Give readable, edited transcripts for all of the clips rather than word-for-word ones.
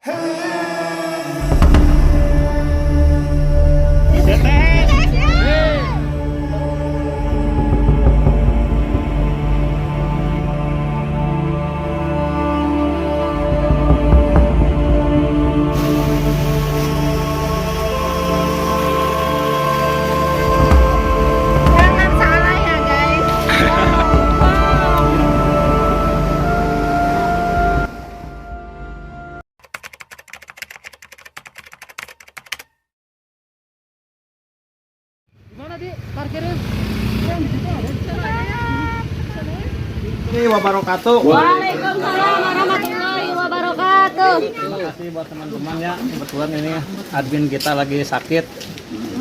Gimana di parkirnya? Ini wabarakatuh. Waalaikumsalam warahmatullahi wabarakatuh. Terima kasih buat teman-teman ya. Kebetulan ini admin kita lagi sakit.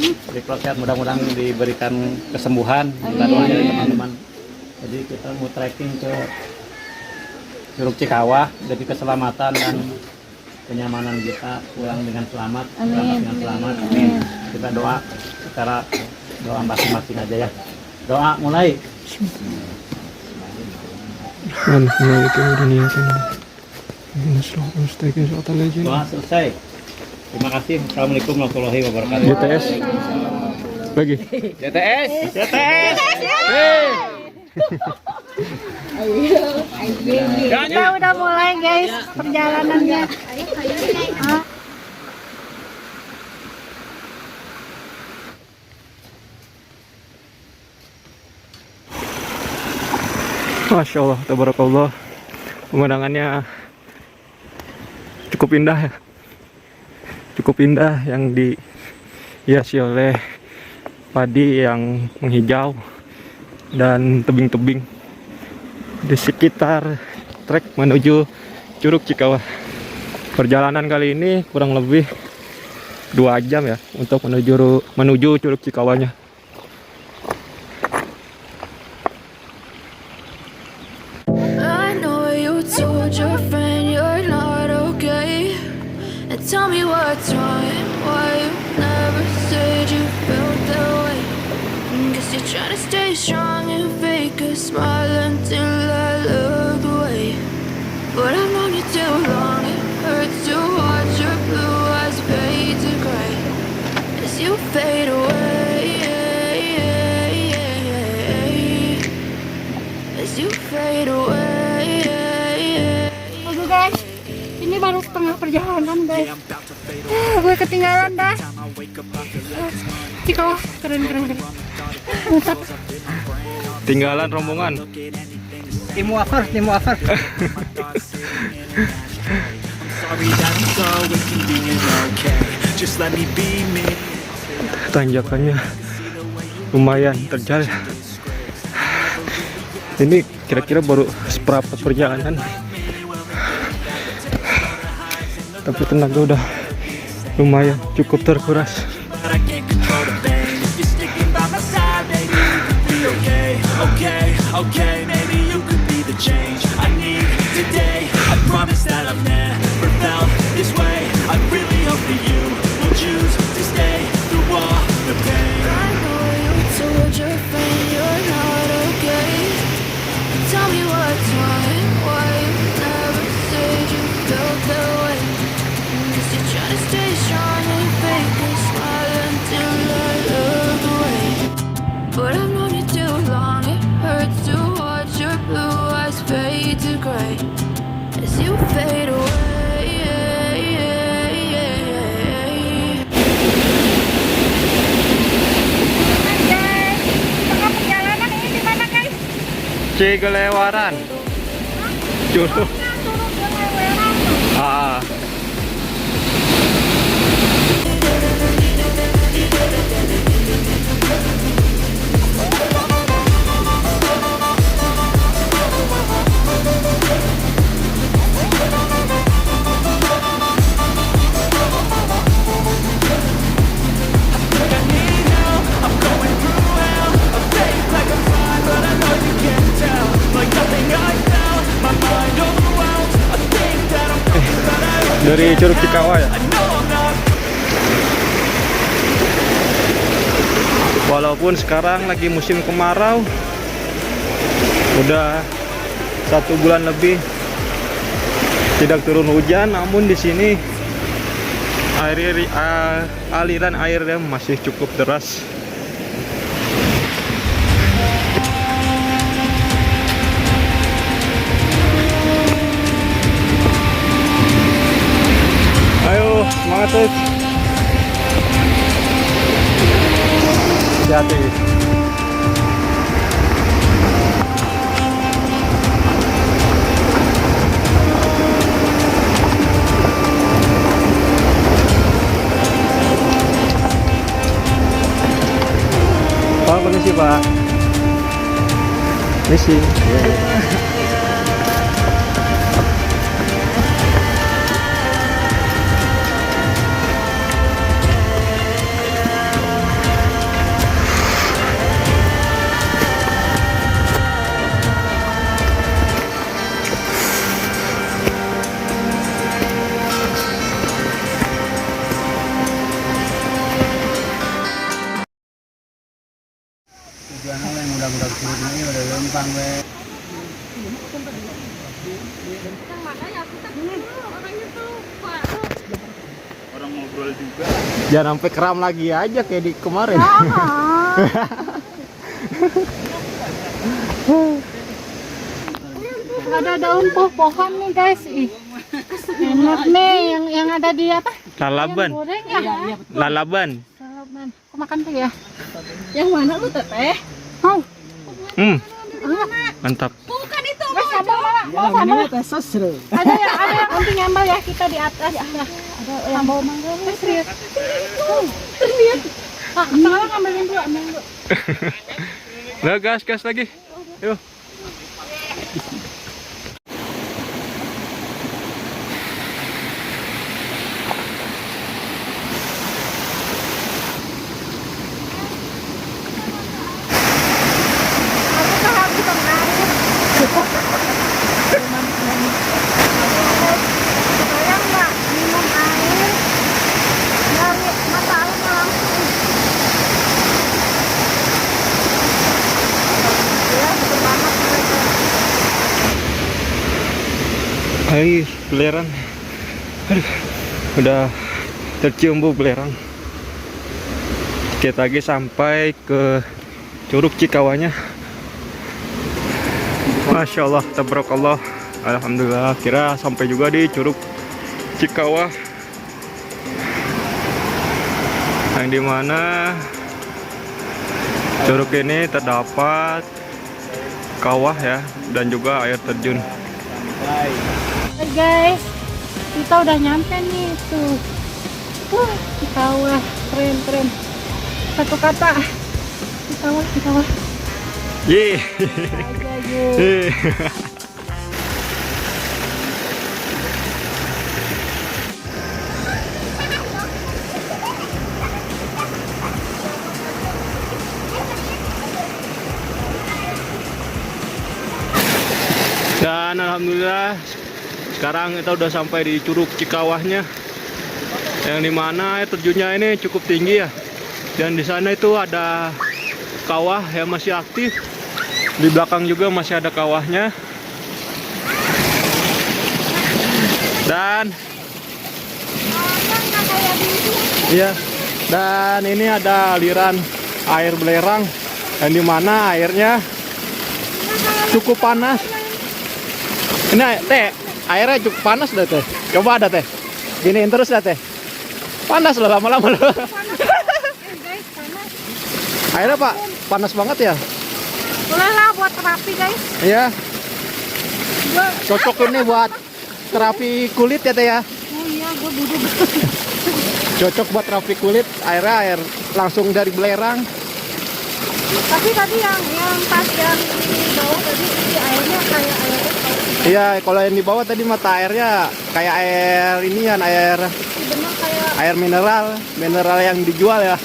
Jadi proses mudah-mudahan diberikan kesembuhan. Kita doain dari teman-teman. Jadi kita mau trekking ke Curug Cikawah demi keselamatan dan kenyamanan kita pulang dengan selamat, berangkat dengan selamat. Amin. Kita doa secara doa masing-masing aja ya. Doa mulai. Doa selesai. Terima kasih. Assalamualaikum warahmatullahi wabarakatuh. JTS lagi. JTS. JTS. Kita udah mulai guys perjalanannya. Masya Allah, tabarakallah. Pemandangannya cukup indah ya. Cukup indah yang dihiasi oleh padi yang menghijau dan tebing-tebing di sekitar trek menuju Curug Cikawah. Perjalanan kali ini kurang lebih 2 jam ya untuk menuju Curug Cikawahnya. I know you told your friend you're not okay. And tell me what's wrong, why you never said you felt that way. Guess you're trying to stay strong and fake a smile until I look away. But I've known you too long, it hurts to watch your blue eyes fade to gray as you fade away. As you fade away. Oke guys, ini baru setengah perjalanan guys. Gue ketinggalan dah. Cikawah keren. Mantap. Tinggalan rombongan. Timu afar. Tanjakannya lumayan terjal. Ini kira-kira baru seperempat perjalanan, tapi tenaga udah lumayan cukup terkuras. Okay, maybe you could be the change I need today. I promise that I've never felt this way. I really hope that you will choose to stay through all the pain. I know you told your friend you're not okay. Tell me what's wrong, why you never said you felt that way. Guess you're trying to stay strong and fake a smile until I look away. But I've known you too long, it hurts to watch your blue eyes fade to gray as you fade away. Tengah perjalanan ini di mana guys? Cigelewaran. Curug. Ah. Dari Curug Cikawah ya. Walaupun sekarang lagi musim kemarau, udah 1 bulan lebih Tidak turun hujan, namun di sini aliran airnya masih cukup deras. Ayo, semangat terus. Hati-hati. Pak, permisi Pak. Misi. Tujuan yang mudah-mudah turun ini udah lempang we. Orang ngobrol juga. Jangan sampai keram lagi aja kayak di kemarin. Ada daun pohon nih guys. Ih, enak nih yang ada di apa? Lalaban. Goreng ya. Lalaban. Salaman. Kau makan tuh ya? Yang mana lu teteh? Mau. Mantap. Bukan itu. Mau sama. Ada yang penting nyambal ya kita di atas. Ada yang bawa mangga. Serius. Terlihat. Ah, sekarang ambilin dulu. Nah, gas lagi. Yuk. Sayang nggak minum air dari mata airnya langsung. Ya, betul banget mereka. Air belerang. Aduh, udah tercium bau belerang. Kita lagi sampai ke Curug Cikawanya. Masya Allah, tabarakallah. Alhamdulillah, kira sampai juga di Curug Cikawah, yang dimana curug ini terdapat kawah ya, dan juga air terjun. Hai guys, kita udah nyampe nih tuh. Cikawah, keren. Satu kata, Cikawah. Yeay. Yeay. Dan alhamdulillah sekarang kita udah sampai di Curug Cikawahnya, yang dimana air terjunnya ini cukup tinggi ya. Dan di sana itu ada kawah yang masih aktif. Di belakang juga masih ada kawahnya. Dan iya, dan ini ada aliran air belerang, yang dimana airnya cukup panas. Ini teh, airnya cukup panas dah teh. Coba ada teh, giniin terus dah teh. Panas loh lama-lama loh. Airnya pak, panas banget ya. Boleh lah buat terapi guys. Iya. Cocok ini buat terapi kulit ya teh ya. Oh iya, gue buduk. Cocok buat terapi kulit, airnya air langsung dari belerang. Tapi tadi yang pas yang di bawah tadi airnya kayak air. Iya, kalau yang di bawah tadi mata airnya kayak air inian, Benar kayak air mineral yang dijual ya.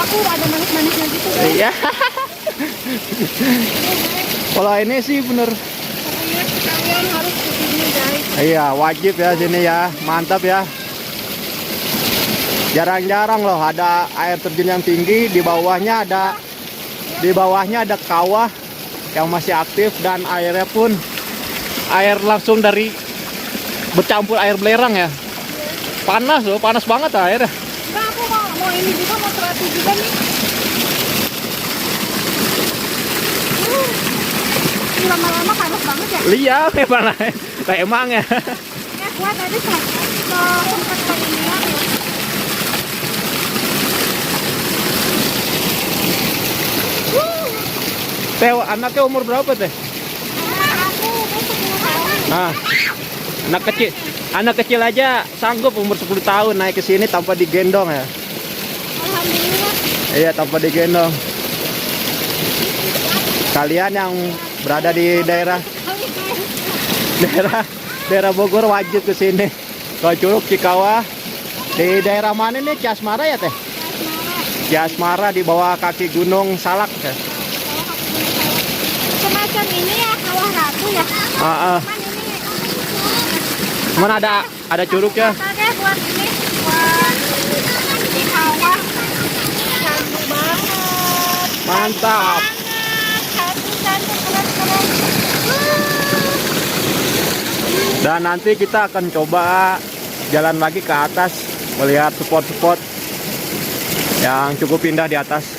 aku ada manis-manisnya gitu guys. Iya. Kalau ini sih bener. Pokoknya kalian harus kesini guys. Iya, wajib ya sini ya, mantap ya. Jarang-jarang loh ada air terjun yang tinggi, di bawahnya ada kawah yang masih aktif, dan airnya pun air langsung dari bercampur air belerang ya. Panas loh, panas banget airnya. Enggak, aku mau ini juga, mau terapi juga nih. Ini lama-lama panas banget ya. Iya, gimana? Nah, emang ya. Ya kuat tadi sempat lagi niat ya. Teh, anaknya umur berapa teh? Aku 10 tahun. Nah, anak kecil aja sanggup umur 10 tahun naik ke sini tanpa digendong ya. Alhamdulillah. Iya, tanpa digendong. Kalian yang berada di daerah Bogor wajib ke sini. Ke Curug Cikawah. Di daerah mana nih? Ciasmara ya teh? Ciasmara di bawah kaki Gunung Salak ya. Semacam ini ya, Kawah Ratu ya. Cuman ini Cuman ada curug ya. katanya buat ini, buat di kawah. Cantik banget. Mantap. Cantik, keren. Dan nanti kita akan coba jalan lagi ke atas melihat spot-spot yang cukup indah di atas.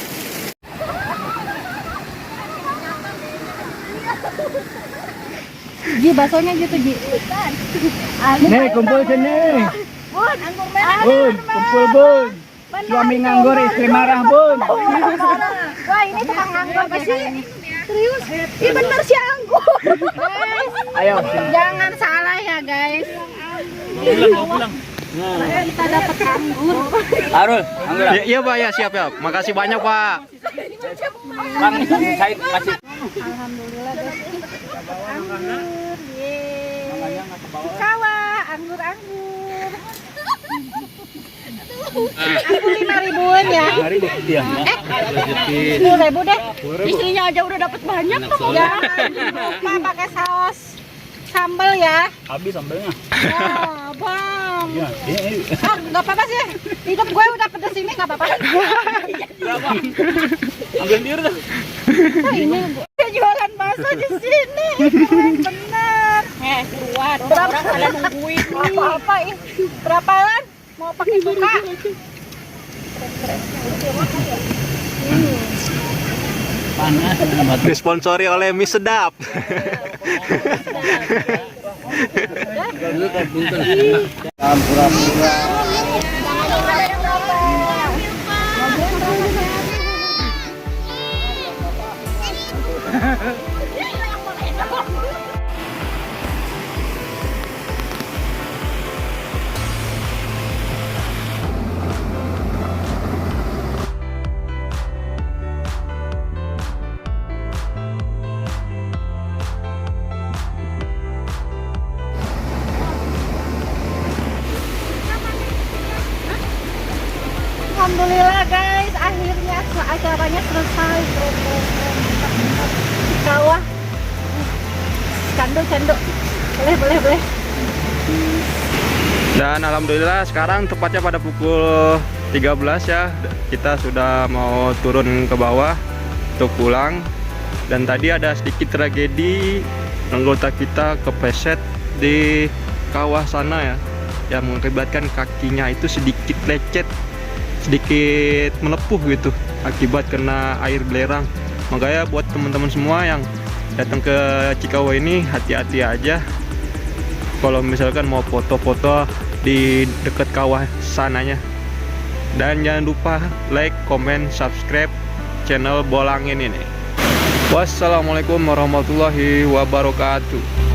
Ji, baksonya gitu, Ji. Nih, kumpul sini. Bun, anggur merah. Bun, kumpul bun. Suami nganggur, istri marah bun. Wah, ini tukang anggur apa sih? Serius? Iya bener sih anggur. Guys, Ayo. jangan salah ya guys. Pulang. Kita dapat anggur. Arul, anggur. Iya Pak, ya siap ya. Makasih banyak Pak. Bang, Said kasih. Alhamdulillah guys. Anggur. Yeay. Cikawah, anggur. Anggur 5.000-an ya. Iya. 10.000 deh. Istrinya aja udah dapat banyak tuh. Jangan lupa pakai saus sambal ya. Habis sambelnya. Ya, Bang. Iya, Nggak apa-apa sih. Hidup gue udah pedes ini nggak apa-apa. ambil biar dah. Nah, ini gue jualan bakso di sini. Keren bener. Keluar. Orang pada nungguin. Apa-apa ini. Berapaan? Mau pakai buka? Panas banget. Disponsori oleh mie sedap. Pura-pura. Alhamdulillah guys, akhirnya acaranya selesai. Keren. Kawah. Candu. Boleh. Dan alhamdulillah sekarang tepatnya pada pukul 13 ya. Kita sudah mau turun ke bawah untuk pulang. Dan tadi ada sedikit tragedi, anggota kita kepleset di kawah sana ya, yang mengakibatkan kakinya itu sedikit lecet, sedikit melepuh gitu akibat kena air belerang. Makanya buat teman-teman semua yang datang ke Cikawah ini hati-hati aja kalau misalkan mau foto-foto di dekat kawah sananya. Dan jangan lupa like, comment, subscribe channel Bolangin ini. Wassalamualaikum warahmatullahi wabarakatuh.